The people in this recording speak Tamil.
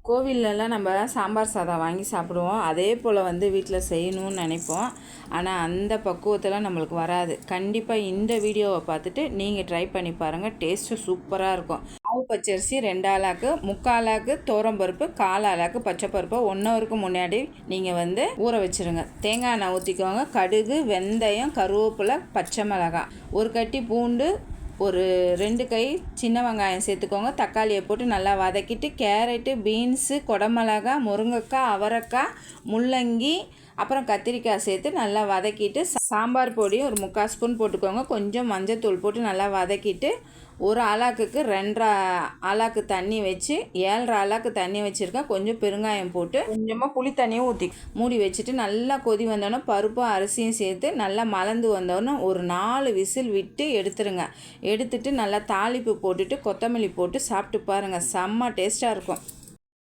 கோவில்லலாம் நம்ம சாம்பார் சாதம் வாங்கி சாப்பிடுவோம். அதே போல் வீட்டில் செய்யணும்னு நினைப்போம். ஆனால் அந்த பக்குவத்தில் நம்மளுக்கு வராது. கண்டிப்பாக இந்த வீடியோவை பார்த்துட்டு நீங்கள் ட்ரை பண்ணி பாருங்கள். டேஸ்ட்டு சூப்பராக இருக்கும். மாவு பச்சரிசி 2 ஆளாக்கு, 3/4 ஆளாக்கு துவரம்பருப்பு, 1/4 ஆளாக்கு பச்சைப்பருப்பை 1 ஹவருக்கு முன்னாடி நீங்கள் ஊற வச்சுருங்க. தேங்காய் எண்ணெய் ஊற்றிக்கோங்க. கடுகு, வெந்தயம், கருவேப்பிலை, பச்சை மிளகாய், ஒரு கட்டி பூண்டு, ஒரு 2 கை சின்ன வெங்காயம் சேர்த்துக்கோங்க. தக்காளியை போட்டு நல்லா வதக்கிட்டு கேரட்டு, பீன்ஸு, குடமிளகா, முருங்கைக்காய், அவரைக்காய், முள்ளங்கி, அப்புறம் கத்திரிக்காய் சேர்த்து நல்லா வதக்கிட்டு சாம்பார் பொடி ஒரு 3/4 ஸ்பூன் போட்டுக்கோங்க. கொஞ்சம் மஞ்சத்தூள் போட்டு நல்லா வதக்கிட்டு ஒரு ஆளாக்குக்கு 2 ஆளாக்கு தண்ணி வச்சு 7 ஆளாக்கு தண்ணி வச்சுருக்கேன். கொஞ்சம் பெருங்காயம் போட்டு கொஞ்சமாக புளி தண்ணியும் ஊற்றி மூடி வச்சுட்டு நல்லா கொதி வந்தோடனே பருப்பும் அரிசியும் சேர்த்து நல்லா மலர்ந்து வந்தோடனே ஒரு 4 விசில் விட்டு எடுத்துருங்க. எடுத்துட்டு நல்லா தாளிப்பு போட்டுட்டு கொத்தமல்லி போட்டு சாப்பிட்டு பாருங்கள். செம்ம டேஸ்ட்டாக இருக்கும்.